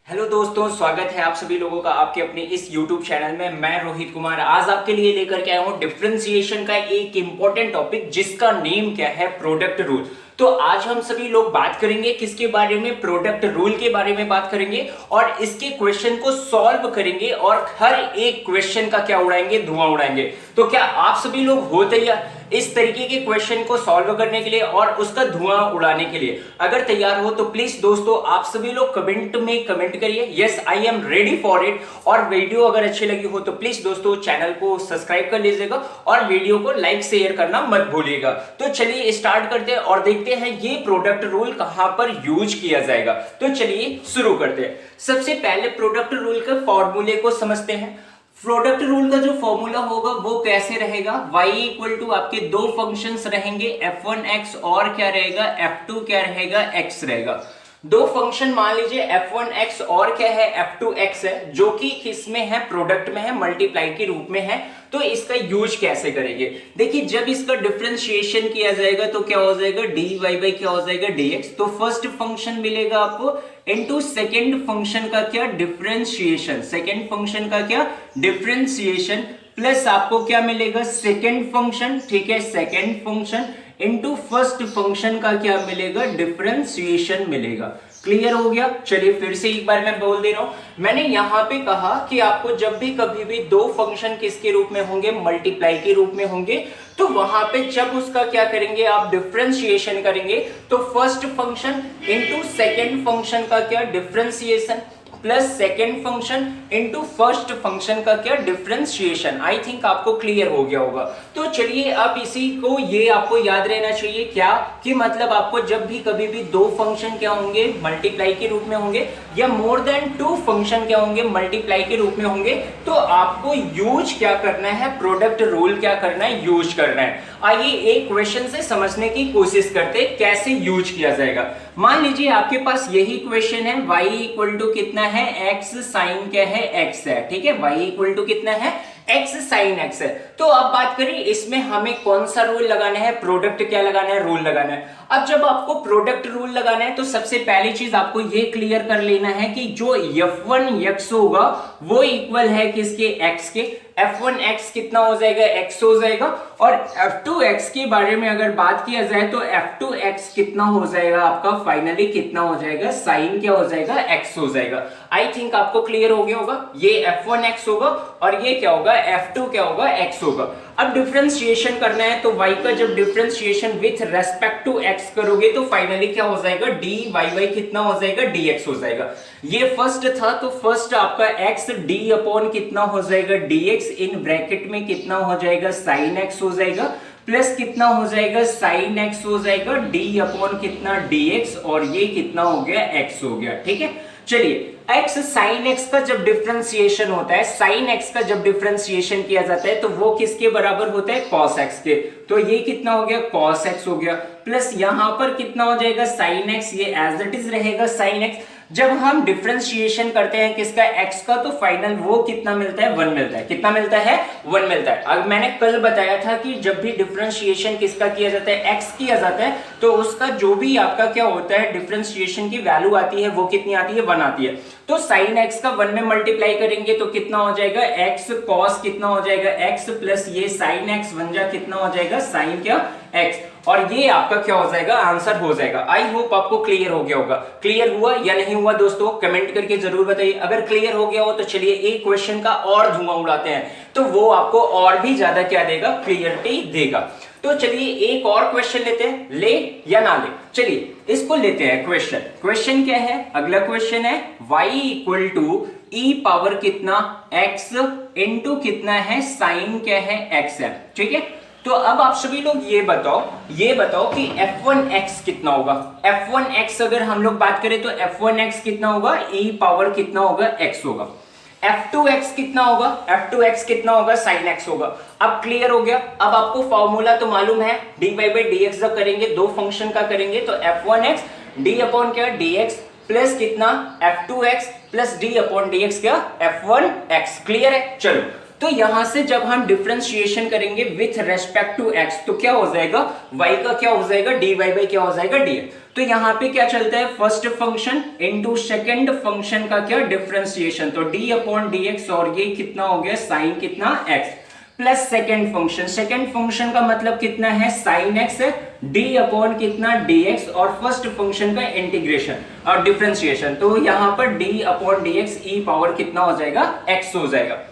Hello दोस्तों, स्वागत है आप सभी लोगों का आपके अपने इस YouTube चैनल में। मैं रोहित कुमार आज आपके लिए लेकर के आया हूँ डिफरेंशिएशन का एक इंपॉर्टेंट टॉपिक जिसका नेम क्या है, प्रोडक्ट रूल। तो आज हम सभी लोग बात करेंगे किसके बारे में, प्रोडक्ट रूल के बारे में बात करेंगे और इसके क्वेश्चन को सॉल्व करेंगे और हर एक क्वेश्चन का क्या उड़ाएंगे, धुआं उड़ाएंगे। तो क्या आप सभी लोग हो तैयार इस तरीके के क्वेश्चन को सॉल्व करने के लिए और उसका धुआं उड़ाने के लिए? अगर तैयार हो तो प्लीज दोस्तों आप सभी लोग कमेंट में कमेंट करिए yes I am ready for it. और वीडियो अगर अच्छी लगी हो तो प्लीज दोस्तों चैनल को सब्सक्राइब कर लीजिएगा और वीडियो को लाइक शेयर करना मत भूलिएगा। तो चलिए स्टार्ट करते हैं और देखते हैं ये प्रोडक्ट रूल कहां पर यूज किया जाएगा। तो चलिए शुरू करते हैं। सबसे पहले प्रोडक्ट रूल के फॉर्मूले को समझते हैं। प्रोडक्ट रूल का जो फॉर्मूला होगा वो कैसे रहेगा, y इक्वल टू आपके दो फंक्शंस रहेंगे f1x और क्या रहेगा f2 क्या रहेगा x रहेगा। दो फंक्शन मान लीजिए f1x और क्या है f2x है, जो कि किसमें है, प्रोडक्ट में है, मल्टीप्लाई के रूप में है। तो इसका यूज कैसे करेंगे, देखिए जब इसका डिफरेंशिएशन किया जाएगा तो क्या हो जाएगा dy बाई क्या हो जाएगा dx। तो फर्स्ट फंक्शन मिलेगा आपको इनटू सेकेंड फंक्शन का क्या डिफरेंशिएशन, सेकेंड फंक्शन का क्या डिफरेंशिएशन प्लस आपको क्या मिलेगा सेकेंड फंक्शन, ठीक है, second function into first function का क्या मिलेगा डिफरेंशिएशन मिलेगा। क्लियर हो गया। चलिए फिर से एक बार मैं बोल दे रहा हूं। मैंने यहां पे कहा कि आपको जब भी कभी भी दो फंक्शन किसके रूप में होंगे, मल्टीप्लाई के रूप में होंगे, तो वहां पे जब उसका क्या करेंगे आप डिफरेंशिएशन करेंगे तो first function into second function का क्या differentiation plus second function into first function का क्या डिफरेंशिएशन। आई थिंक आपको क्लियर हो गया होगा। तो चलिए अब इसी को ये आपको याद रहना चाहिए क्या कि मतलब आपको जब भी कभी भी दो फंक्शन क्या होंगे मल्टीप्लाई के रूप में होंगे या मोर देन टू फंक्शन क्या होंगे मल्टीप्लाई के रूप में होंगे, तो आपको यूज क्या करना है, प्रोडक्ट रूल क्या करना है, यूज करना है। आइए एक क्वेश्चन से समझने की कोशिश करते हैं कैसे यूज किया जाएगा। मान लीजिए आपके पास यही क्वेश्चन है, y इक्वल टू कितना है x साइन क्या है x है, ठीक है, y इक्वल टू कितना है x साइन x है। तो अब बात करें इसमें हमें कौन सा रूल लगाना है, प्रोडक्ट क्या लगाना है, रूल लगाना है। अब जब आपको प्रोडक्ट रूल लगाना है तो सबसे पहली चीज आपको ये क्लियर कर लेना है कि जो f1x होगा वो इक्वल है किसके, x के। f1x कितना हो जाएगा, x हो जाएगा। और f2x के बारे में अगर बात किया जाए तो f2x कितना हो जाएगा आपका, फाइनली कितना हो जाएगा, साइन क्या हो जाएगा, x हो जाएगा। आई थिंक आपको क्लियर हो गया होगा। ये f1x होगा और ये क्या होगा, f2 क्या होगा, x होगा। अब डिफरेंशिएशन करना है तो y का जब differentiation with respect to x करोगे तो फाइनली क्या हो जाएगा, dy बाई कितना हो जाएगा, dx हो जाएगा। ये फर्स्ट था तो फर्स्ट आपका x d अपॉन कितना हो जाएगा dx, इन ब्रैकेट में कितना हो जाएगा साइन x हो जाएगा प्लस कितना हो जाएगा साइन x हो जाएगा d अपॉन कितना dx और ये कितना हो गया x हो गया, ठीक है। चलिए x साइन x का जब डिफरेंशिएशन होता है, साइन x का जब डिफरेंशिएशन किया जाता है तो वो किसके बराबर होता है, cos x के। तो ये कितना हो गया cos x हो गया प्लस यहां पर कितना हो जाएगा साइन x, ये एज इट इज रहेगा साइन x। जब हम डिफरेंशिएशन करते हैं किसका, x का, तो फाइनल वो कितना मिलता है, 1 मिलता है। कितना मिलता है, 1 मिलता है। अब मैंने कल बताया था कि जब भी डिफरेंशिएशन किसका किया जाता है, x किया जाता है, तो उसका जो भी आपका क्या होता है डिफरेंशिएशन की वैल्यू आती है वो कितनी आती है, 1 आती है। तो साइन x का 1 में मल्टीप्लाई करेंगे तो कितना हो जाएगा x cos कितना हो जाएगा x प्लस ये साइन x बन जा कितना हो जाएगा साइन क्या x, और ये आपका क्या हो जाएगा, आंसर हो जाएगा। आई होप आपको क्लियर हो गया होगा। क्लियर हुआ या नहीं हुआ दोस्तों, कमेंट करके जरूर बताइए। अगर क्लियर हो गया हो तो चलिए एक क्वेश्चन का और धुआं उड़ाते हैं तो वो आपको और भी ज्यादा क्या देगा, क्लियरिटी देगा। तो चलिए एक और क्वेश्चन लेते हैं, ले या ना ले। चलिए इसको लेते हैं क्वेश्चन। क्वेश्चन क्या है, अगला क्वेश्चन है y equal to e power कितना x इंटू कितना है साइन क्या है x है, ठीक है। तो अब आप सभी लोग ये बताओ कि f1x कितना होगा। f1x अगर हम लोग बात करें तो f1x कितना होगा, e पावर कितना होगा, x होगा। f2x कितना होगा, f2x कितना होगा, sin x होगा। अब क्लियर हो गया। अब आपको फॉर्मूला तो मालूम है, dy बाई dx जब करेंगे दो फंक्शन का करेंगे तो f1x d अपॉन क्या dx प्लस कितना f2x plus d upon dx क्या f1x। क्लियर है। चलो तो यहां से जब हम डिफरेंशिएशन करेंगे विथ रेस्पेक्ट टू x तो क्या हो जाएगा, y का क्या हो जाएगा, dy बाई क्या हो जाएगा, dx। तो यहां पे क्या चलता है, first function into second function का क्या डिफरेंशिएशन, तो d अपॉन dx और ये कितना हो गया साइन कितना x प्लस सेकंड फंक्शन का मतलब कितना है साइन x है, d अपॉन कितना dx और फर्स्ट फंक्शन का इंटीग्रेशन और डिफरेंशिएशन, तो यहां पर d upon dx e power कितना हो जाएगा x हो जाएगा।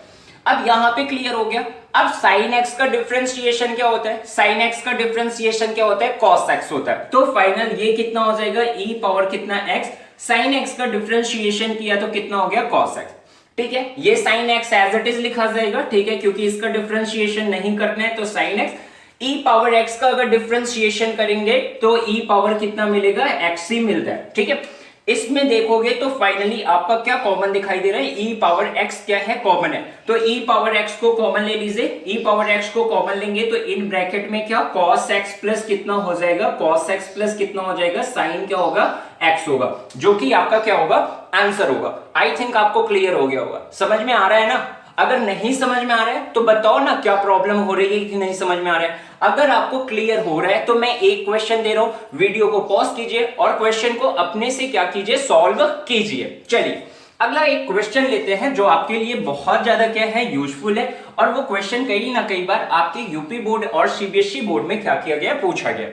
अब यहां पे क्लियर हो गया। अब sin x का डिफरेंशिएशन क्या होता है, sin x का डिफरेंशिएशन क्या होता है, cos x होता है। तो फाइनल ये कितना हो जाएगा e पावर कितना x, sin x का डिफरेंशिएशन किया तो कितना हो गया cos x। ठीक है, ये sin x as it is लिखा जाएगा, ठीक है, क्योंकि इसका डिफरेंशिएशन नहीं करना है। तो sin x e power x का अगर डिफरेंशिएशन करेंगे तो e पावर कितना मिलेगा, x ही मिलता है। ठीक है, इसमें देखोगे तो फाइनली आपका क्या कॉमन दिखाई दे रहा है, e पावर x क्या है, कॉमन है। तो e पावर x को कॉमन ले लीजिए, e पावर x को कॉमन लेंगे तो इन ब्रैकेट में क्या cos x प्लस कितना हो जाएगा, cos x प्लस कितना हो जाएगा, साइन क्या होगा, x होगा, जो कि आपका क्या होगा, आंसर होगा। आई थिंक आपको क्लियर हो गया होगा, समझ में आ रहा है ना। अगर नहीं समझ में आ रहा है तो बताओ ना क्या प्रॉब्लम हो रही है कि नहीं समझ में आ रहा है। अगर आपको क्लियर हो रहा है तो मैं एक क्वेश्चन दे रहा हूं, वीडियो को पॉज कीजिए और क्वेश्चन को अपने से क्या कीजिए, सॉल्व कीजिए। चलिए अगला एक क्वेश्चन लेते हैं जो आपके लिए बहुत ज्यादा क्या है, यूजफुल है, और वो क्वेश्चन कई ना कई बार आपके यूपी बोर्ड और सीबीएसई बोर्ड में क्या किया गया, पूछा गया।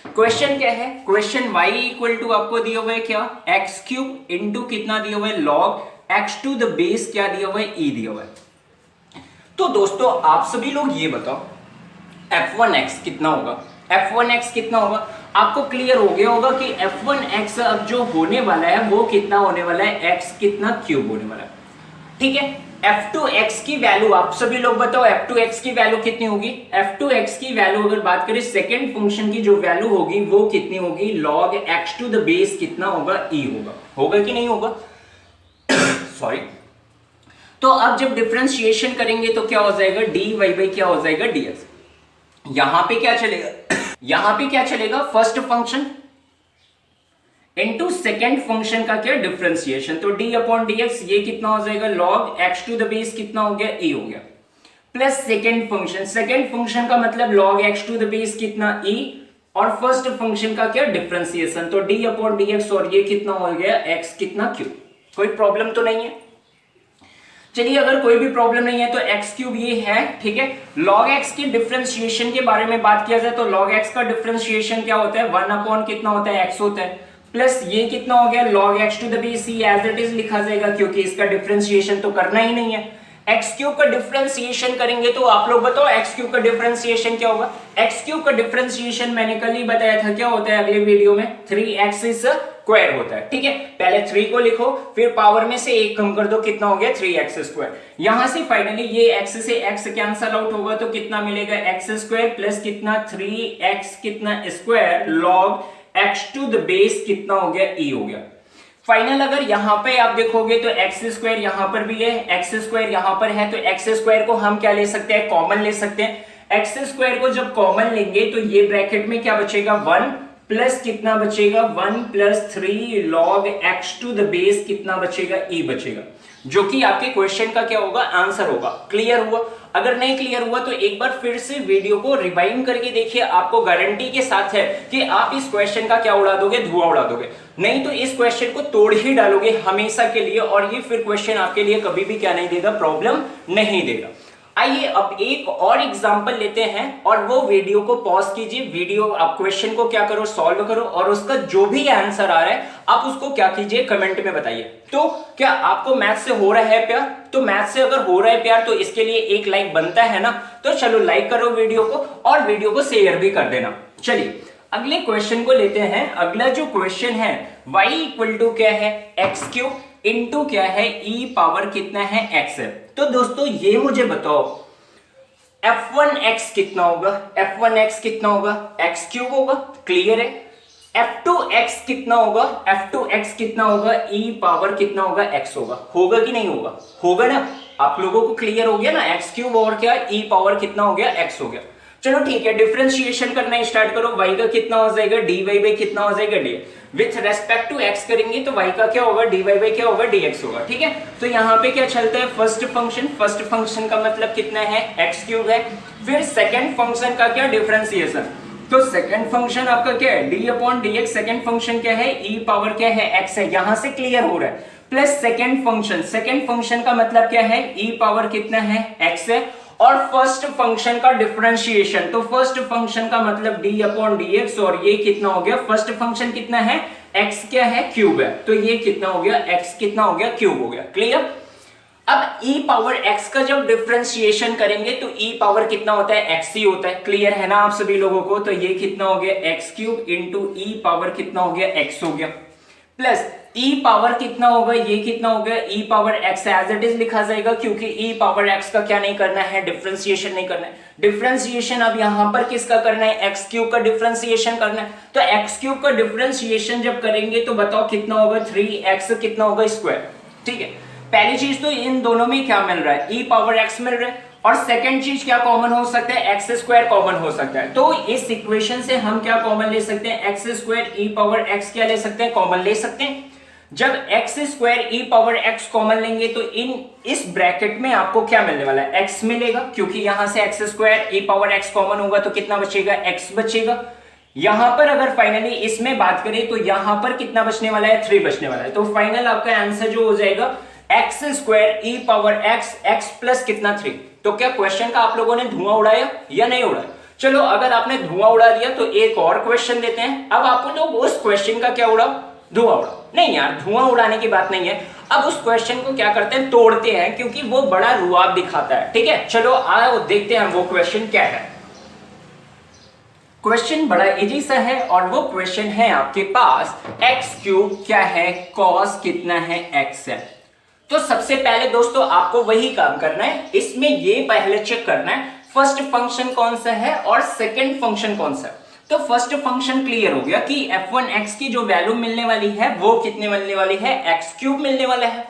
क्वेश्चन क्या है, क्वेश्चन y इक्वल टू आपको दिया हुआ है क्या, एक्स क्यूब इंटू कितना दिया हुआ है, log x to the base क्या दिया हुआ है, e दिया हुआ है। तो दोस्तों आप सभी लोग ये बताओ f1x कितना होगा, f1x कितना होगा। आपको क्लियर हो गया होगा कि f1x अब जो होने वाला है वो कितना होने वाला है, x कितना क्यूब होने वाला है। ठीक है, f2x की वैल्यू आप सभी लोग बताओ, f2x की वैल्यू कितनी होगी, f2x की वैल्यू अगर बात करें सेकंड फंक्शन की जो वैल्यू होगी वो कितनी होगी, log x to the base कितना होगा, e होगा कि नहीं होगा सॉरी। तो अब जब डिफरेंशिएशन करेंगे तो क्या हो जाएगा, dy बाई क्या हो जाएगा, dx। यहां पे क्या चलेगा यहां पे क्या चलेगा, first function into second function का क्या डिफरेंशिएशन, तो d अपॉन dx ये कितना हो जाएगा, log x to the base कितना हो गया, e हो गया, प्लस सेकंड फंक्शन का मतलब log x to the base कितना, e, और फर्स्ट फंक्शन का क्या डिफरेंशिएशन, तो d अपॉन dx और ये कितना हो गया, x कितना क्यूब। कोई प्रॉब्लम तो नहीं है। चलिए अगर कोई भी प्रॉब्लम नहीं है तो x क्यूब ये है, ठीक है। log x के डिफरेंशिएशन के बारे में बात किया जाए तो log x का डिफरेंशिएशन क्या होता है, 1 अपॉन कितना होता है, x होता है, प्लस ये कितना हो गया, log x to the base e as it is लिखा जाएगा क्योंकि इसका डिफरेंशिएशन तो करना ही नहीं है। x क्यूब का डिफरेंशिएशन करेंगे तो आप लोग बताओ x क्यूब का डिफरेंशिएशन क्या होगा। x क्यूब का डिफरेंशिएशन मैंने कल ही बताया था क्या होता है अगले वीडियो में, 3x स्क्वायर होता है। ठीक है, पहले 3 को लिखो फिर पावर में से 1 कम कर दो, कितना हो गया 3x स्क्वायर। यहां से फाइनली ये x से x कैंसल आउट होगा तो कितना मिलेगा, x स्क्वायर प्लस कितना 3x कितना square log x to the base कितना हो गया, e हो गया। फाइनल अगर यहां पे आप देखोगे तो एक्स स्क्वायर यहां पर भी है, एक्स स्क्वायर यहां पर है, तो एक्स स्क्वायर को हम क्या ले सकते हैं, कॉमन ले सकते हैं। एक्स स्क्वायर को जब कॉमन लेंगे तो ये ब्रैकेट में क्या बचेगा, 1 प्लस कितना बचेगा, 1 plus 3 log x to the base कितना बचेगा, e बचेगा, जो कि आपके क्वेश्चन का क्या होगा, आंसर होगा। क्लियर हुआ? अगर नहीं क्लियर हुआ तो एक बार फिर से वीडियो को रिवाइंड करके देखिए, आपको गारंटी के साथ है कि आप इस क्वेश्चन का क्या उड़ा दोगे, धुआं उड़ा दोगे। नहीं तो इस क्वेश्चन को तोड़ ही डालोगे हमेशा के लिए, और ये फिर क्वेश्चन आपके लिए कभी भी क्या नहीं देगा, प्रॉब्लम नहीं देगा। आइए अब एक और एग्जांपल लेते हैं और वो वीडियो को पॉज कीजिए, वीडियो आप क्वेश्चन को क्या करो, सॉल्व करो, और उसका जो भी आंसर आ रहा है आप उसको क्या कीजिए, कमेंट में बताइए। तो क्या आपको मैथ से हो रहा है प्यार? तो मैथ से अगर हो रहा है प्यार तो इसके लिए एक लाइक बनता है ना, तो चलो लाइक करो वीडियो को और वीडियो को शेयर भी कर देना। चलिए अगले क्वेश्चन को लेते हैं। अगला जो क्वेश्चन है y इक्वल टू क्या है, एक्स क्यूब इंटू क्या है, e पावर कितना है, x है। तो दोस्तों ये मुझे बताओ f1x कितना होगा, f1x कितना होगा, x क्यूब होगा, क्लियर है। f2x कितना होगा, f2x कितना होगा, e पावर कितना होगा, x होगा कि नहीं होगा, होगा ना। आप लोगों को क्लियर हो गया ना, x क्यूब और क्या, e पावर कितना हो गया, x हो गया। चलो ठीक है, डिफरेंशिएशन करना स्टार्ट करो। y का कितना हो जाएगा, dy बाई कितना हो जाएगा, dy। With respect to x करेंगे तो y का क्या होगा, dy बाई क्या होगा, dx होगा। ठीक है, तो यहाँ पे क्या चलता है, फर्स्ट फंक्शन का मतलब कितना है, एक्स क्यूब है। फिर सेकंड फंक्शन का क्या, डिफरेंशिएशन। तो सेकंड फंक्शन आपका क्या है, D upon D x. Second function क्या है, ई पावर क्या है, एक्स है, यहां से क्लियर हो रहा है। प्लस सेकंड फंक्शन का मतलब क्या है, ई पावर कितना है, एक्स है। और फर्स्ट फंक्शन का डिफरेंशिएशन, तो फर्स्ट फंक्शन का मतलब डी अपॉन डी एक्स, और ये कितना हो गया, फर्स्ट फंक्शन कितना है, एक्स क्या है, क्यूब है, तो ये कितना हो गया, एक्स कितना हो गया, क्यूब हो गया। क्लियर। अब e पावर x का जब डिफरेंशिएशन करेंगे तो e पावर कितना होता है, x ही होता है। क्लियर है ना आप सभी लोगों को, तो ये कितना हो गया, x cube into e power कितना हो गया, x हो गया। प्लस e पावर कितना होगा, ये कितना हो गया, e power x as it is लिखा जाएगा, क्योंकि e पावर x का क्या नहीं करना है, डिफरेंशिएशन नहीं करना है। डिफरेंशिएशन अब यहां पर किसका करना है, x क्यूब का डिफरेंशिएशन करना है। तो x क्यूब का डिफरेंशिएशन जब करेंगे तो बताओ कितना होगा, 3x कितना होगा, स्क्वायर। ठीक है, पहली चीज तो इन दोनों में क्या मिल रहा है, e पावर x मिल रहा है। और सेकंड चीज क्या कॉमन हो सकता है, एक्स स्क्वायर कॉमन हो सकता है। तो इस इक्वेशन से हम क्या कॉमन ले सकते हैं, x square e power x क्या ले सकते हैं, कॉमन ले सकते हैं। जब x square e power x common लेंगे तो इस ब्रैकेट में आपको क्या मिलने वाला है, x मिलेगा, क्योंकि यहां से x square e power x common होगा तो कितना बचेगा, x बचेगा। यहां पर अगर फाइनली इसमें बात करें तो यहां पर कितना बचने वाला है, 3 बचने वाला है। तो फाइनल आपका आंसर जो हो जाएगा एक्स स्क्वायर ई पावर एक्स, एक्स प्लस कितना 3। तो क्या क्वेश्चन का आप लोगों ने धुआं उड़ाया या नहीं उड़ाया? चलो अगर आपने धुआं उड़ा दिया तो एक और क्वेश्चन देते हैं। अब आप लोग उस क्वेश्चन का क्या उड़ाओ, धुआं उड़ाओ। नहीं यार, धुआं उड़ाने की बात नहीं है। अब उस क्वेश्चन को क्या करते हैं, तोड़ते हैं, क्योंकि वो बड़ा रुआब दिखाता है। ठीक है, चलो आओ देखते हैं वो क्वेश्चन क्या है। क्वेश्चन बड़ा इजी सा है और वो क्वेश्चन है आपके पास, एक्स क्यूब क्या है, कॉस कितना है, एक्स है। तो सबसे पहले दोस्तों आपको वही काम करना है, इसमें ये पहले चेक करना है फर्स्ट फंक्शन कौन सा है और सेकंड फंक्शन कौन सा है। तो फर्स्ट फंक्शन क्लियर हो गया कि f1x की जो वैल्यू मिलने वाली है वो कितने मिलने वाली है, एक्स क्यूब मिलने वाला है।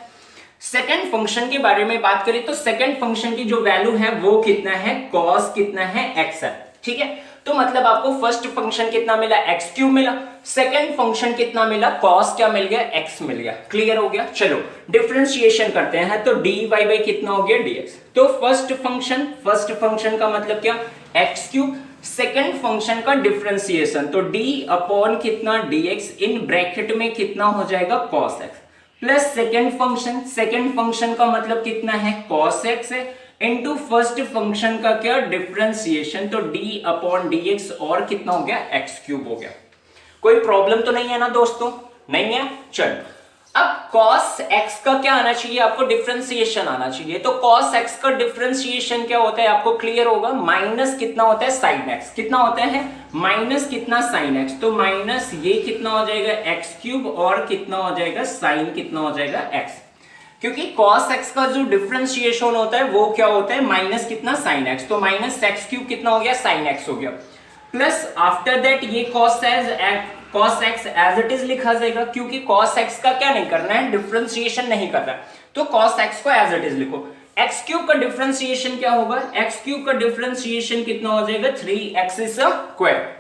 सेकंड फंक्शन के बारे में बात करें तो सेकंड फंक्शन की जो वैल्यू है वो कितना है, कॉस कितना है, एक्स है। ठीक है, तो मतलब आपको फर्स्ट फंक्शन कितना मिला, एक्स क्यूब मिला। सेकंड फंक्शन कितना मिला, कॉस क्या मिल गया, एक्स मिल गया। क्लियर हो गया। चलो डिफरेंशिएशन करते हैं, तो dy बाई कितना हो गया, dx। तो फर्स्ट फंक्शन का मतलब क्या, एक्स क्यूब। सेकंड फंक्शन का डिफरेंशिएशन, तो d अपॉन कितना, dx, इन ब्रैकेट में कितना हो जाएगा, cos x। Plus second function का मतलब कितना है, cos x है, इनटू फर्स्ट फंक्शन का क्या, डिफरेंशिएशन, तो d अपॉन dx और कितना हो गया, x क्यूब हो गया। कोई प्रॉब्लम तो नहीं है ना दोस्तों, नहीं है। चलो अब cos x का क्या आना चाहिए, आपको डिफरेंशिएशन आना चाहिए। तो cos x का डिफरेंशिएशन क्या होता है आपको क्लियर होगा, माइनस कितना होता है sin x, कितना होता है माइनस कितना sin x, तो माइनस ये कितना हो जाएगा x क्यूब और कितना हो जाएगा sin कितना हो जाएगा x, क्योंकि cos x का जो डिफरेंशिएशन होता है वो क्या होता है, माइनस कितना sin x, तो माइनस x क्यूब कितना हो गया, sin x हो गया। प्लस आफ्टर दैट ये cos x as it is लिखा जाएगा, क्योंकि cos x का क्या नहीं करना है, डिफरेंशिएशन नहीं करना है, तो cos x को एज इट इज लिखो। x क्यूब का डिफरेंशिएशन क्या होगा, x क्यूब का डिफरेंशिएशन कितना हो जाएगा, 3x स्क्वायर।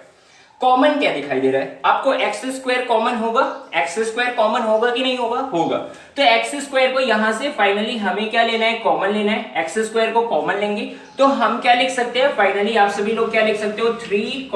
कॉमन क्या दिखाई दे रहा है आपको, एक्स स्क्वायर कॉमन होगा, एक्स स्क्वायर कॉमन होगा कि नहीं होगा, होगा। तो एक्स स्क्वायर को यहां से फाइनली हमें क्या लेना है, कॉमन लेना है। एक्स स्क्वायर को कॉमन लेंगे तो हम क्या लिख सकते हैं, फाइनली आप सभी लोग क्या लिख सकते हो, 3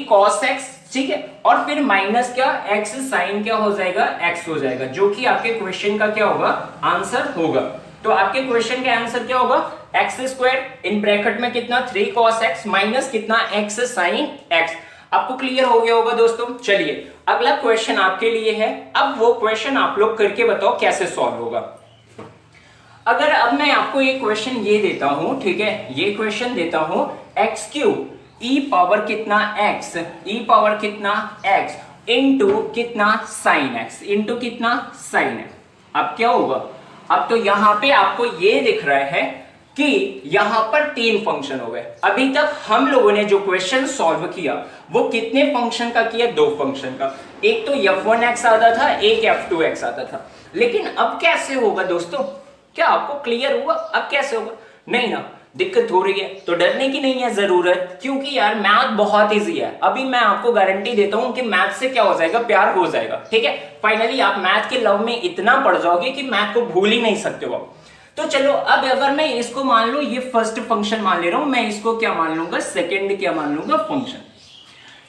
cos x, ठीक है, और फिर माइनस क्या, x साइन क्या हो जाएगा, x हो जाएगा, जो कि आपके क्वेश्चन का क्या होगा, आंसर होगा। तो आपके क्वेश्चन का आंसर क्या होगा, एक्स स्क्वायर इन ब्रैकेट में कितना, 3 cos x माइनस कितना, x साइन x। आपको क्लियर हो गया होगा दोस्तों। चलिए अगला क्वेश्चन आपके लिए है। अब वो क्वेश्चन आप लोग करके बताओ कैसे सॉल्व होगा। अगर अब मैं आपको एक क्वेश्चन ये देता हूं, ठीक है, ये क्वेश्चन देता हूं, एक्स क्यूब ई पावर कितना x, ई पावर कितना x इंटू कितना साइन x, इंटू कितना साइन x। अब क्या होगा, अब तो यहां पे आपको ये दिख रहा है कि यहां पर 3 फंक्शन हो गए। अभी तक हम लोगों ने जो क्वेश्चन सॉल्व किया वो कितने फंक्शन का किया, 2 फंक्शन का। एक तो f1x आता था, एक f2x आता था। लेकिन अब कैसे होगा दोस्तों, क्या आपको क्लियर हुआ अब कैसे होगा, नहीं ना। दिक्कत हो रही है तो डरने की नहीं है जरूरत, क्योंकि यार मैथ बहुत इजी है। अभी मैं आपको गारंटी देता हूं कि मैथ से क्या हो जाएगा, प्यार हो जाएगा, ठीक है। फाइनली आप मैथ के लव में इतना पड़ जाओगे कि मैथ को भूल ही नहीं सकते हो। तो चलो अब अगर मैं इसको मान लो ये फर्स्ट फंक्शन मान ले रहा हूं, मैं इसको क्या मान लूंगा, सेकंड क्या मान लूंगा, फंक्शन।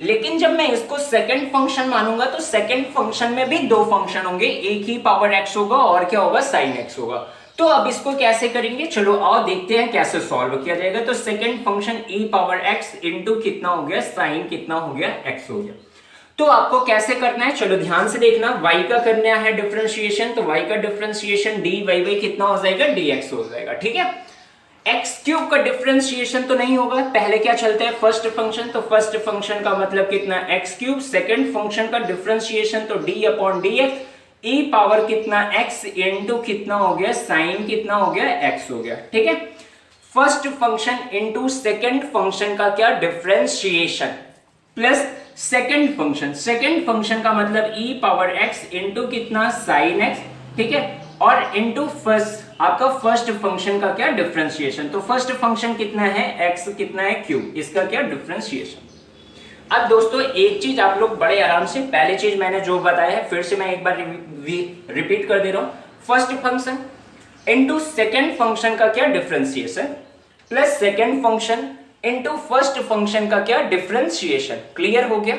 लेकिन जब मैं इसको सेकंड फंक्शन मानूंगा तो सेकंड फंक्शन में भी दो फंक्शन होंगे, एक ही पावर एक्स होगा और क्या होगा, साइन एक्स होगा। तो अब इसको कैसे करेंगे, चलो आओ देखते हैं कैसे सॉल्व किया जाएगा। तो second function e power x into कितना हो गया, साइन कितना हो गया, x हो गया। तो आपको कैसे करना है, चलो ध्यान से देखना, y का करना है डिफरेंशिएशन, तो y का डिफरेंशिएशन dy बाई कितना हो जाएगा, dx हो जाएगा, ठीक है। एक्स क्यूब का डिफरेंशिएशन तो नहीं होगा, पहले क्या चलता है, फर्स्ट फंक्शन, तो फर्स्ट फंक्शन का मतलब कितना, एक्स क्यूब। सेकंड फंक्शन का डिफरेंशिएशन तो डी अपॉन डी एक्स, ई पावर कितना x इंटू कितना हो गया, साइन कितना हो गया, x हो गया, ठीक है। First function into second function का क्या, डिफरेंशिएशन, प्लस सेकंड फंक्शन का मतलब e पावर x इंटू कितना, साइन x, ठीक है, और इंटू फर्स्ट आपका फर्स्ट फंक्शन का क्या, डिफरेंशिएशन। तो फर्स्ट फंक्शन कितना है, x कितना है, क्यूब, इसका क्या डिफरेंशिएशन। अब दोस्तों एक चीज आप लोग बड़े आराम से, पहले चीज मैंने जो बताया है फिर से मैं एक बार रिपीट कर दे रहा हूं, first function into second function का क्या, differentiation, plus second function into first function का क्या, डिफरेंशिएशन। क्लियर हो गया।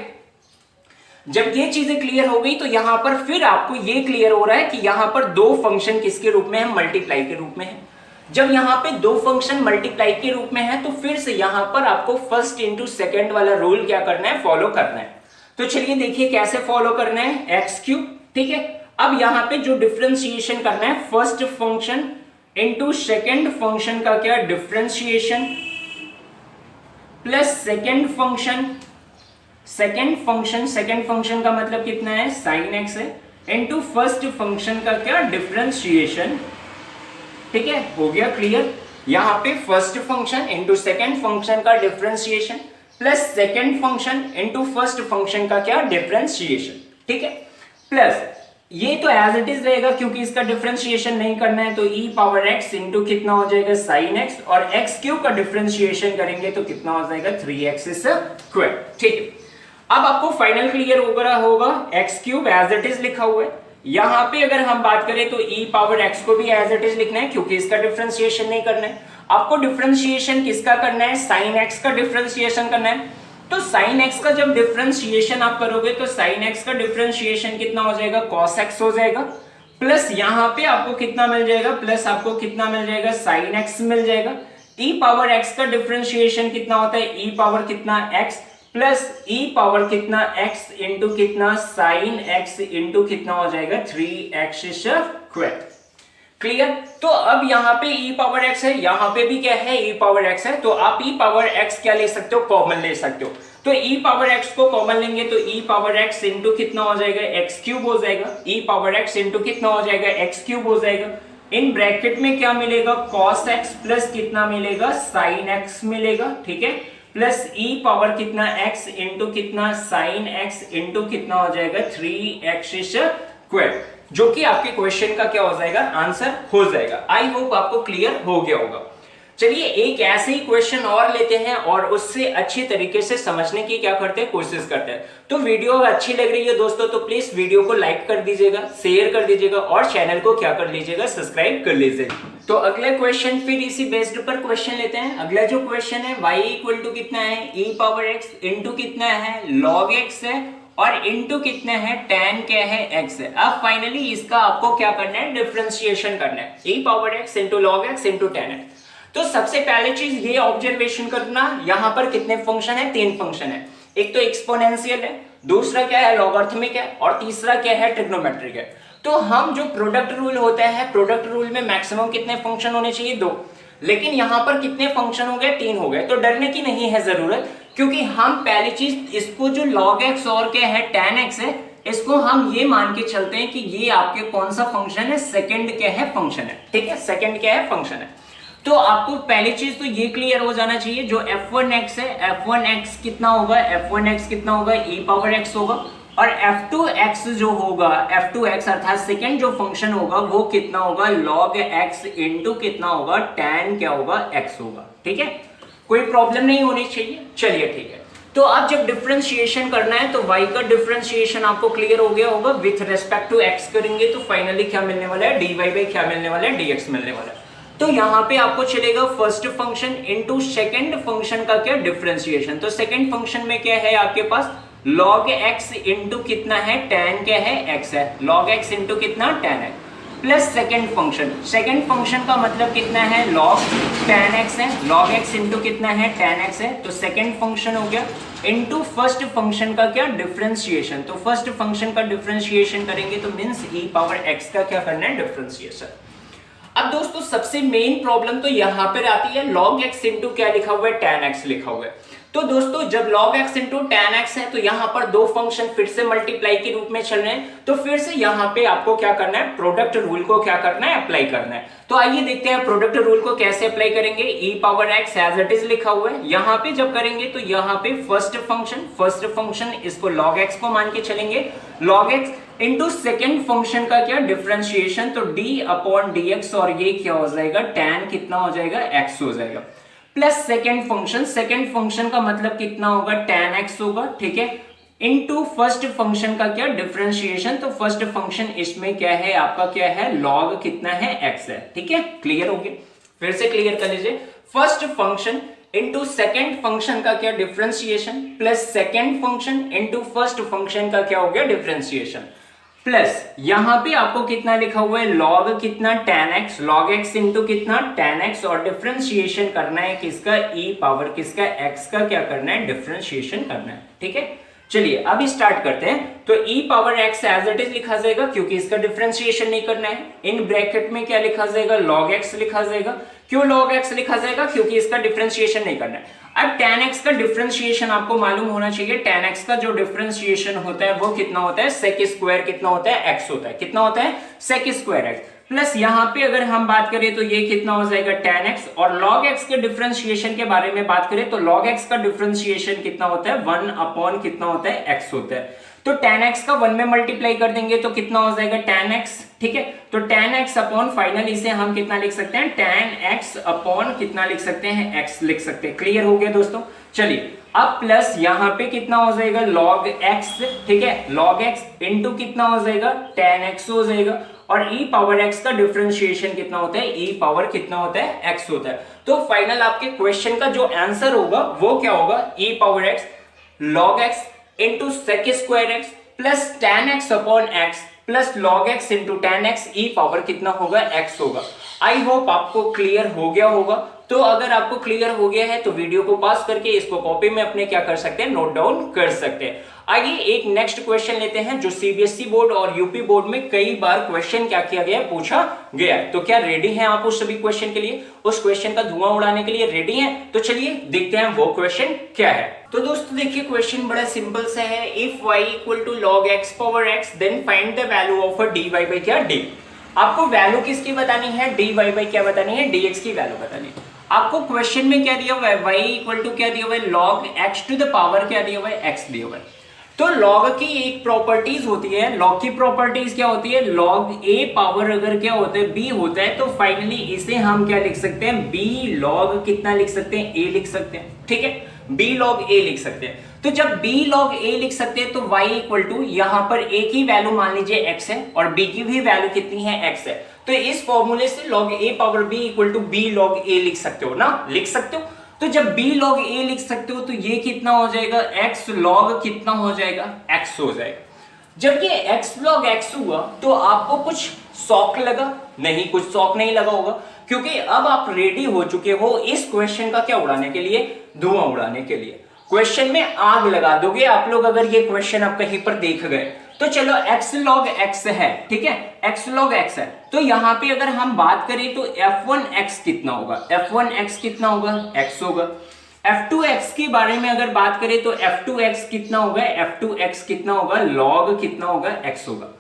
जब ये चीजें क्लियर हो गई तो यहां पर फिर आपको ये क्लियर हो रहा है कि यहां पर दो फंक्शन किसके रूप में है, मल्टीप्लाई के रूप में है। जब यहां पे दो फंक्शन मल्टीप्लाई के रूप में है तो फिर से यहां पर आपको फर्स्ट इंटू सेकेंड वाला रूल क्या करना है, फॉलो करना है। तो चलिए देखिए कैसे फॉलो करना है, एक्स क्यूब, ठीक है। अब यहां पे जो डिफरेंशिएशन करना है, first function into second function का क्या, डिफरेंशिएशन, प्लस सेकेंड फंक्शन का मतलब कितना है, साइन एक्स है, इंटू फर्स्ट फंक्शन का क्या, डिफरेंशिएशन, ठीक है। हो गया क्लियर। यहां पे first function into second function का differentiation, plus second function into first function का क्या, डिफरेंशिएशन, ठीक है। प्लस ये तो एज इट इज रहेगा क्योंकि इसका डिफरेंशिएशन नहीं करना है, तो e पावर x इंटू कितना हो जाएगा, साइन x, और x क्यूब का डिफरेंशिएशन करेंगे तो कितना हो जाएगा, 3x स्क्वायर, ठीक है। अब आपको फाइनल क्लियर होगा, x cube as it is लिखा हुआ है। यहां पे अगर हम बात करें तो e पावर x को भी एज इट इज लिखना है क्योंकि इसका डिफरेंशिएशन नहीं करना है। आपको डिफरेंशिएशन किसका करना है, साइन x का डिफरेंशिएशन करना है। तो साइन x का जब डिफरेंशिएशन आप करोगे तो साइन x का डिफरेंशिएशन कितना हो जाएगा, cos x हो जाएगा, प्लस यहां पे आपको कितना मिल जाएगा, प्लस आपको कितना मिल जाएगा, साइन x मिल जाएगा। e पावर x का डिफरेंशिएशन कितना होता है, e पावर कितना x प्लस e पावर कितना x इंटू कितना, साइन x इंटू कितना हो जाएगा, 3x स्क्वायर। क्लियर। तो अब यहाँ पे e पावर x है, यहाँ पे भी क्या है, e पावर x है, तो आप e पावर x क्या ले सकते हो, कॉमन ले सकते हो। तो e पावर x को कॉमन लेंगे तो e पावर x इंटू कितना हो जाएगा, x क्यूब हो जाएगा, e पावर x इंटू कितना हो जाएगा, x क्यूब हो जाएगा। इन ब्रैकेट में क्या मिलेगा, cos x प्लस कितना मिलेगा, sin x मिलेगा, ठीक है, प्लस e पावर कितना x इंटू कितना, sin x इंटू कितना हो जाएगा, 3x स्क्वायर, जो कि आपके क्वेश्चन का क्या हो जाएगा, आंसर हो जाएगा। आई होप आपको क्लियर हो गया होगा। चलिए एक ऐसे ही क्वेश्चन और लेते हैं और उससे अच्छी तरीके से समझने की क्या करते हैं, कोशिश करते हैं। तो वीडियो अच्छी लग रही है दोस्तों तो प्लीज वीडियो को लाइक कर दीजिएगा, शेयर कर दीजिएगा और चैनल को क्या कर लीजिएगा, सब्सक्राइब कर लीजिएगा। तो अगला क्वेश्चन फिर इसी बेस्ड पर क्वेश्चन लेते हैं। अगला जो क्वेश्चन है y इक्वल टू कितना है, e पावर x इंटू कितना है, log x है, और इंटू कितना है, tan क्या है, x है। अब फाइनली इसका आपको क्या करना है, डिफरेंशिएशन करना है, e power x into log x into tan x। तो सबसे पहले चीज ये ऑब्जर्वेशन करना, यहां पर कितने फंक्शन है, 3 फंक्शन है। एक तो एक्सपोनेंशियल है, दूसरा क्या है, लॉगरिथमिक है, और तीसरा क्या है, ट्रिग्नोमेट्रिक है। तो हम जो प्रोडक्ट रूल होता है, प्रोडक्ट रूल में मैक्सिमम कितने फंक्शन होने चाहिए, 2, लेकिन यहां पर कितने फंक्शन हो गए, 3 हो गए। तो डरने की नहीं है जरूरत, क्योंकि हम पहली चीज इसको जो log x और क्या है, tan x है, इसको हम ये मान के चलते हैं कि ये आपके कौन सा फंक्शन है, सेकंड क्या है, फंक्शन है, ठीक है, सेकंड क्या है, फंक्शन है। तो आपको पहली चीज तो ये क्लियर हो जाना चाहिए, जो f1x है, f1x कितना होगा, f1x कितना होगा, e पावर x होगा, और f2x जो होगा, f2x अर्थात सेकेंड जो फंक्शन होगा वो कितना होगा, log x इंटू कितना होगा, tan क्या होगा, x होगा। ठीक है, कोई प्रॉब्लम नहीं होनी चाहिए। चलिए ठीक है, तो अब जब डिफरेंशिएशन करना है तो y का डिफरेंशिएशन आपको क्लियर हो गया होगा, विथ रेस्पेक्ट टू x करेंगे तो फाइनली क्या मिलने वाला है, dy बाई क्या मिलने वाला है, dx मिलने वाला है। तो यहाँ पे आपको चलेगा first function into second function का क्या डिफरेंशिएशन। तो सेकंड फंक्शन में क्या है आपके पास, log x इंटू कितना है, tan क्या है, x है, log x इंटू कितना, tan है, प्लस सेकंड फंक्शन का मतलब कितना है, log tan x है, log x इंटू कितना है, tan x है, तो सेकंड फंक्शन हो गया इनटू फर्स्ट फंक्शन का क्या डिफरेंशिएशन। तो फर्स्ट फंक्शन का डिफरेंशिएशन करेंगे तो मींस e पावर x का क्या करना है, डिफरेंशिएशन। अब दोस्तों सबसे मेन प्रॉब्लम तो यहां पर आती है, log x इंटू क्या लिखा हुआ है, tan x लिखा हुआ है। तो दोस्तों जब log x into tan x है तो यहां पर दो फंक्शन फिर से मल्टीप्लाई के रूप में चल रहे हैं, तो फिर से यहां पे आपको क्या करना है, प्रोडक्ट रूल को क्या करना है, अप्लाई करना है। तो आइए देखते हैं प्रोडक्ट रूल को कैसे अप्लाई करेंगे। e power x as it is लिखा हुआ है, यहां पे जब करेंगे तो यहां पे फर्स्ट फंक्शन इसको log x को मान के चलेंगे, log x into second function का क्या डिफरेंशिएशन, तो d अपॉन dx और ये क्या हो जाएगा, tan कितना हो जाएगा, x हो जाएगा, प्लस सेकेंड फंक्शन का मतलब कितना होगा, tan x होगा। ठीक है, इनटू फर्स्ट फंक्शन का क्या डिफरेंशिएशन, तो फर्स्ट फंक्शन इसमें क्या है आपका, क्या है, log कितना है, x है। ठीक है, क्लियर हो गया, फिर से क्लियर कर लीजिए, first function into second function का क्या differentiation, plus second function into first function का क्या हो गया, डिफरेंशिएशन, प्लस यहां पे आपको कितना लिखा हुआ है, log कितना, tan x, log x into कितना, tan x, और डिफरेंशिएशन करना है किसका, e पावर किसका, x का क्या करना है, डिफरेंशिएशन करना है। ठीक है, चलिए अब स्टार्ट करते हैं। तो e power x as it is लिखा जाएगा क्योंकि इसका डिफरेंशिएशन नहीं करना है, इन ब्रैकेट में क्या लिखा जाएगा, log x लिखा जाएगा। क्यों log x लिखा जाएगा, क्योंकि इसका डिफरेंशिएशन नहीं करना है। अब tan x का डिफरेंशिएशन आपको मालूम होना चाहिए, tan x का जो डिफरेंशिएशन होता है वो कितना होता है, sec स्क्वायर कितना होता है, x होता है, कितना होता है, sec स्क्वायर x, प्लस यहाँ पे अगर हम बात करें तो ये कितना हो जाएगा, tan x, और log x के डिफरेंशिएशन के बारे में बात करें तो log x का डिफरेंशिएशन कितना होता है, 1 अपॉन कितना होता है, x होता है। तो tan x का 1 में मल्टीप्लाई कर देंगे तो कितना हो जाएगा, tan x। ठीक है, तो tan x अपॉन फाइनल इसे हम कितना लिख सकते हैं, tan x अपॉन कितना लिख सकते हैं, x लिख सकते हैं। क्लियर हो गया दोस्तों। चलिए अब प्लस यहाँ पे कितना हो जाएगा, log x। ठीक है, log x इंटू कितना हो जाएगा, tan x हो जाएगा, और e पावर x का डिफरेंशिएशन कितना होता है, e पावर कितना होता है, x होता है। तो फाइनल आपके क्वेश्चन का जो आंसर होगा वो क्या होगा, e power x log x into sec square x plus tan x upon x plus log x into tan x, e power कितना होगा, x होगा। आई होप आपको क्लियर हो गया होगा। तो अगर आपको क्लियर हो गया है तो वीडियो को पास करके इसको कॉपी में अपने क्या कर सकते हैं, नोट डाउन कर सकते हैं। आइए एक नेक्स्ट क्वेश्चन लेते हैं जो सीबीएसई बोर्ड और यूपी बोर्ड में कई बार क्वेश्चन क्या किया गया है, पूछा गया है। तो क्या रेडी हैं आप उस सभी क्वेश्चन के लिए, उस क्वेश्चन का धुआं उड़ाने के लिए रेडी हैं? तो चलिए देखते हैं वो क्वेश्चन क्या है। तो दोस्तों देखिए क्वेश्चन बड़ा सिंपल सा है, if y equal to log x power x then find the value of a dy by क्या d। आपको वैल्यू किसकी बतानी है, dy बाई क्या बतानी है, dx की वैल्यू बतानी है। आपको क्वेश्चन में क्या दिया हुआ है, y इक्वल टू क्या दिया हुआ है, log x to the power क्या दिया हुआ है, x दिया हुआ है। तो log की एक प्रॉपर्टीज होती है, log की प्रॉपर्टीज क्या होती है, log a पावर अगर क्या होता है b होता है तो फाइनली इसे हम क्या लिख सकते हैं, b log कितना लिख सकते हैं, a लिख सकते हैं। ठीक है, b log a लिख सकते हैं। तो जब b log a लिख सकते हैं तो y इक्वल टू यहां पर a की वैल्यू मान लीजिए x है और b की भी वैल्यू कितनी है, x है। तो इस फॉर्मूले से log a power b equal to b log a लिख सकते हो ना, लिख सकते हो। तो जब b log a लिख सकते हो तो ये कितना हो जाएगा, x log कितना हो जाएगा, x हो जाएगा। जब ये x log x हुआ तो आपको कुछ शॉक लगा? नहीं, कुछ शॉक नहीं लगा होगा, क्योंकि अब आप रेडी हो चुके हो इस क्वेश्चन का क्या उड़ाने के लिए, धुआं उड़ाने के लिए। क्वेश्चन में आग लगा दोगे आप लोग अगर ये क्वेश्चन आप कहीं पर देख गए। तो चलो x log x है, ठीक है, x log x है। तो यहां पे अगर हम बात करें तो f1x कितना होगा, f1x कितना होगा, x होगा। f2x के बारे में अगर बात करें तो f2x कितना होगा, f2x कितना होगा, log कितना होगा, x होगा।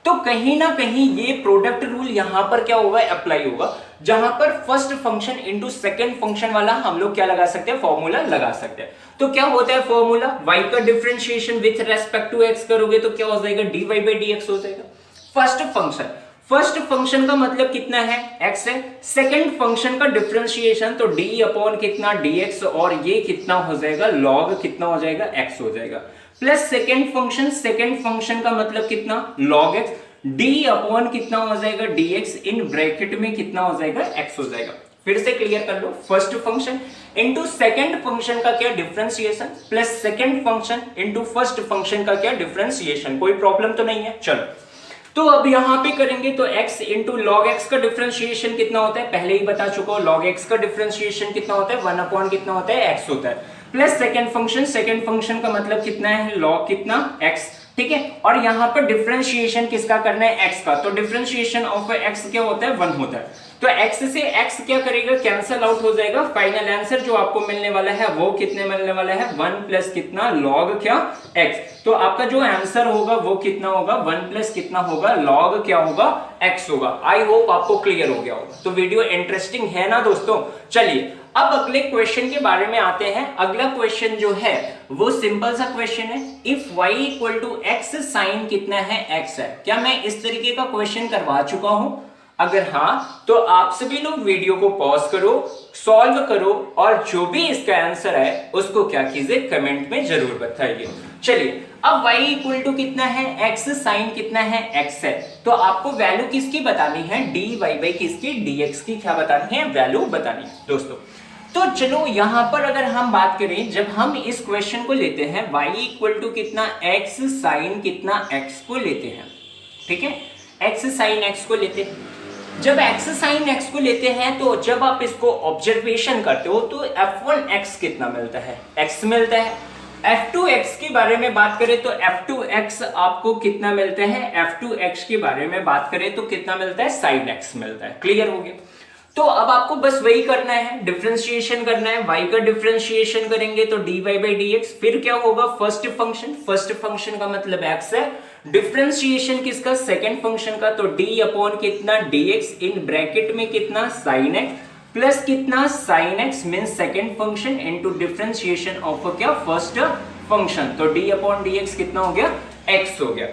तो कहीं ना कहीं ये प्रोडक्ट रूल यहां पर क्या होगा, अप्लाई होगा, जहां पर first function into second function वाला हम लोग क्या लगा सकते हैं, फॉर्मूला लगा सकते हैं। तो क्या होता है फॉर्मूला, y का differentiation with respect to x करोगे तो क्या हो जाएगा, dy बाई dx हो जाएगा। फर्स्ट फंक्शन का मतलब कितना है, x है। सेकंड फंक्शन का डिफरेंशिएशन तो d अपॉन कितना dx, और ये कितना हो जाएगा, log कितना हो जाएगा, x हो जाएगा, प्लस सेकंड फंक्शन का मतलब कितना, log x, d अपॉन कितना हो जाएगा dx, इन ब्रैकेट में कितना हो जाएगा, x हो जाएगा। फिर से क्लियर कर लो, first function into second function का क्या differentiation, plus second function into first function का क्या डिफरेंशिएशन, कोई प्रॉब्लम तो नहीं है। चलो तो अब यहां पे करेंगे तो x इंटू लॉग एक्स का डिफरेंशिएशन कितना होता है, पहले ही बता चुका हूं, लॉग एक्स का डिफरेंशिएशन कितना होता है, 1 अपॉन कितना होता है, x होता है, प्लस सेकंड फंक्शन का मतलब कितना है, लॉग कितना, x, ठीक है। और यहां पर डिफरेंशिएशन किसका करना है, x का, तो डिफरेंशिएशन ऑफ x क्या होता है, 1 होता है। तो x से x क्या करेगा, कैंसिल आउट हो जाएगा। फाइनल आंसर जो आपको मिलने वाला है वो कितने मिलने वाला है, 1 प्लस कितना, लॉग क्या, x। तो आपका जो आंसर होगा वो कितना होगा, 1 प्लस कितना होगा, लॉग क्या होगा, x होगा। आई होप आपको क्लियर हो गया होगा। तो वीडियो इंटरेस्टिंग है ना दोस्तों। चलिए अब अगले क्वेश्चन के बारे में आते हैं। अगला क्वेश्चन जो है वो सिंपल सा क्वेश्चन है, if y equal to x sine कितना है, x है। क्या मैं इस तरीके का क्वेश्चन करवा चुका हूं? अगर हाँ तो आप सभी लोग वीडियो को पॉज करो, सॉल्व करो, और जो भी इसका आंसर है उसको क्या कीजिए, कमेंट में जरूर बताइए। चलिए अब y इक्वल टू कितना है, x साइन कितना है, x है। तो आपको वैल्यू किसकी बतानी है, dy बाई किसकी, dx की क्या बतानी है, वैल्यू बतानी है दोस्तों। तो चलो यहां पर अगर हम बात करें, जब हम इस क्वेश्चन को लेते हैं y इक्वल टू कितना, x साइन कितना x को लेते हैं, ठीक है, x साइन x को लेते हैं। जब x साइन x को लेते हैं तो जब आप इसको ऑब्जर्वेशन करते हो तो f1x कितना मिलता है, x मिलता है। f2x के बारे में बात करें तो f2x आपको कितना मिलता है, f2x के बारे में बात करें तो कितना मिलता है, sin x मिलता है। क्लियर हो गया। तो अब आपको बस वही करना है, डिफरेंशिएशन करना है। y का डिफरेंशिएशन करेंगे तो dy बाई dx, फिर क्या होगा, फर्स्ट फंक्शन का मतलब x है, डिफरेंशिएशन किसका, सेकंड फंक्शन का, तो d अपॉन कितना dx, इन ब्रैकेट में कितना sin x, प्लस कितना sin x mean second function into differentiation of क्या, फर्स्ट फंक्शन, तो d अपॉन dx कितना हो गया, x हो गया।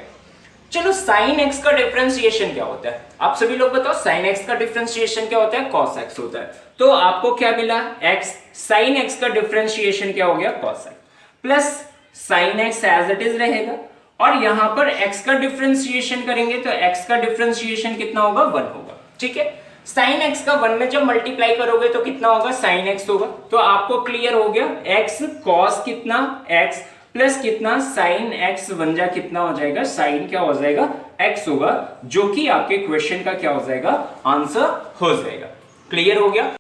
चलो sin x का डिफरेंशिएशन क्या होता है, आप सभी लोग बताओ, sin x का डिफरेंशिएशन क्या होता है, cos x होता है। तो आपको क्या मिला, x, sin x का डिफरेंशिएशन क्या हो गया, cos x, plus sin x as it is रहेगा, और यहां पर x का डिफरेंशिएशन करेंगे तो x का डिफरेंशिएशन कितना होगा, 1 होगा, ठीक है। sin x का 1 में जब मल्टीप्लाई करोगे तो कितना होगा, sin x होगा। तो आपको क्लियर हो गया, x cos कितना x प्लस कितना sin x बन जा कितना हो जाएगा, sin क्या हो जाएगा, x होगा, जो कि आपके क्वेश्चन का क्या हो जाएगा, आंसर हो जाएगा। क्लियर हो गया।